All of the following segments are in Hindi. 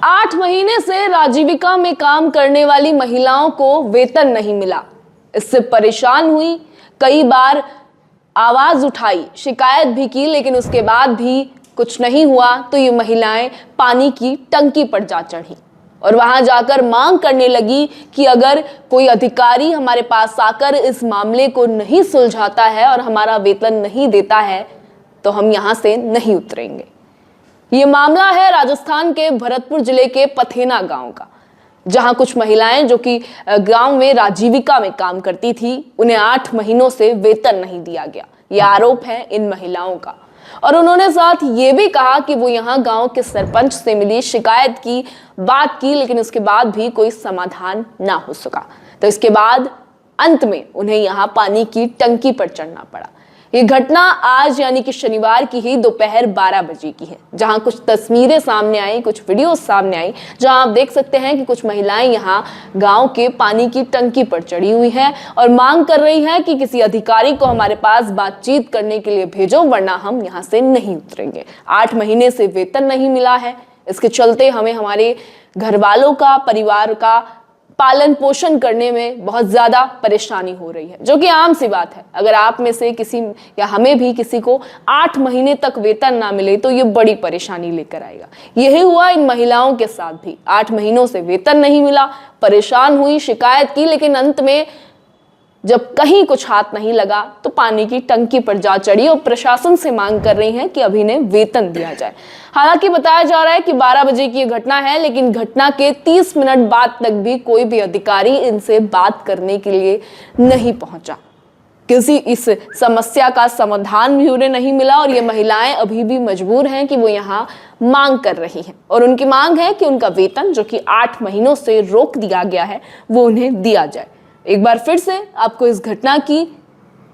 8 महीने से राजीविका में काम करने वाली महिलाओं को वेतन नहीं मिला। इससे परेशान हुई, कई बार आवाज उठाई, शिकायत भी की, लेकिन उसके बाद भी कुछ नहीं हुआ तो ये महिलाएं पानी की टंकी पर जा चढ़ी और वहां जाकर मांग करने लगी कि अगर कोई अधिकारी हमारे पास आकर इस मामले को नहीं सुलझाता है और हमारा वेतन नहीं देता है तो हम यहां से नहीं उतरेंगे। ये मामला है राजस्थान के भरतपुर जिले के पथेना गांव का, जहां कुछ महिलाएं जो कि गांव में राजीविका में काम करती थी, उन्हें 8 महीनों से वेतन नहीं दिया गया। ये आरोप है इन महिलाओं का। और उन्होंने साथ ये भी कहा कि वो यहाँ गांव के सरपंच से मिली, शिकायत की, बात की, लेकिन उसके बाद भी कोई समाधान ना हो सका। तो इसके बाद अंत में उन्हें यहाँ पानी की टंकी पर चढ़ना पड़ा। ये घटना आज यानी कि शनिवार की ही दोपहर 12 बजे की है, जहां कुछ तस्वीरें सामने आई, कुछ वीडियो सामने आई, जहां आप देख सकते हैं कि कुछ महिलाएं यहां गांव के पानी की टंकी पर चढ़ी हुई हैं और मांग कर रही हैं कि किसी अधिकारी को हमारे पास बातचीत करने के लिए भेजो, वरना हम यहां से नहीं उतरेंगे। 8 महीने से वेतन नहीं मिला है, इसके चलते हमें हमारे घर वालों का, परिवार का पालन पोषण करने में बहुत ज्यादा परेशानी हो रही है, जो कि आम सी बात है। अगर आप में से किसी या हमें भी किसी को 8 महीने तक वेतन ना मिले तो ये बड़ी परेशानी लेकर आएगा। यही हुआ इन महिलाओं के साथ भी। 8 महीनों से वेतन नहीं मिला, परेशान हुई, शिकायत की, लेकिन अंत में जब कहीं कुछ हाथ नहीं लगा तो पानी की टंकी पर जा चढ़ी और प्रशासन से मांग कर रही हैं कि अभी इन्हें वेतन दिया जाए। हालांकि बताया जा रहा है कि 12 बजे की घटना है, लेकिन घटना के 30 मिनट बाद तक भी कोई भी अधिकारी इनसे बात करने के लिए नहीं पहुंचा। किसी इस समस्या का समाधान भी उन्हें नहीं मिला और ये महिलाएं अभी भी मजबूर हैं कि वो यहाँ मांग कर रही हैं। और उनकी मांग है कि उनका वेतन, जो कि 8 महीनों से रोक दिया गया है, वो उन्हें दिया जाए। एक बार फिर से आपको इस घटना की,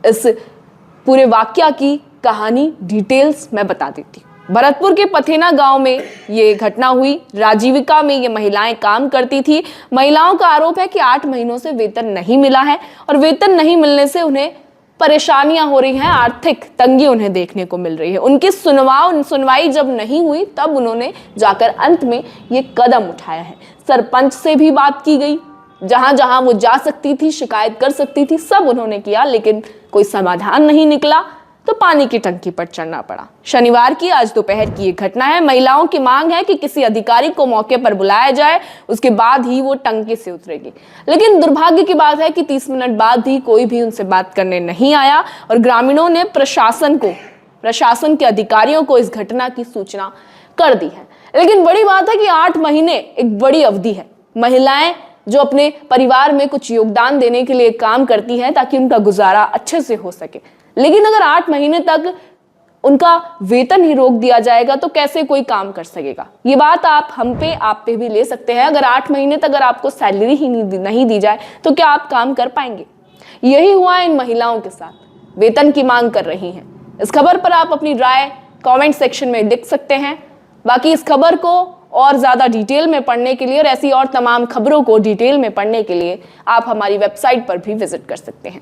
इस पूरे वाकया की कहानी डिटेल्स मैं बता देती हूँ। भरतपुर के पथेना गांव में ये घटना हुई। राजीविका में ये महिलाएं काम करती थी। महिलाओं का आरोप है कि 8 महीनों से वेतन नहीं मिला है और वेतन नहीं मिलने से उन्हें परेशानियां हो रही हैं, आर्थिक तंगी उन्हें देखने को मिल रही है। उनकी सुनवाई जब नहीं हुई तब उन्होंने जाकर अंत में ये कदम उठाया है। सरपंच से भी बात की गई, जहां जहां वो जा सकती थी, शिकायत कर सकती थी, सब उन्होंने किया, लेकिन कोई समाधान नहीं निकला तो पानी की टंकी पर चढ़ना पड़ा। शनिवार की आज दोपहर की ये घटना है। महिलाओं की मांग है कि किसी अधिकारी को मौके पर बुलाया जाए, उसके बाद ही वो टंकी से उतरेगी। लेकिन दुर्भाग्य की बात है कि 30 मिनट बाद भी कोई भी उनसे बात करने नहीं आया और ग्रामीणों ने प्रशासन के अधिकारियों को इस घटना की सूचना कर दी है। लेकिन बड़ी बात है कि 8 महीने एक बड़ी अवधि है। महिलाएं जो अपने परिवार में कुछ योगदान देने के लिए काम करती हैं ताकि उनका गुजारा अच्छे से हो सके, लेकिन अगर 8 महीने तक उनका वेतन ही रोक दिया जाएगा तो कैसे कोई काम कर सकेगा। ये बात आप पे भी ले सकते हैं। अगर 8 महीने तक अगर आपको सैलरी ही नहीं दी जाए तो क्या आप काम कर पाएंगे? यही हुआ इन महिलाओं के साथ। वेतन की मांग कर रही हैं। इस खबर पर आप अपनी राय कमेंट सेक्शन में लिख सकते हैं। बाकी इस खबर को और ज्यादा डिटेल में पढ़ने के लिए और ऐसी और तमाम खबरों को डिटेल में पढ़ने के लिए आप हमारी वेबसाइट पर भी विजिट कर सकते हैं।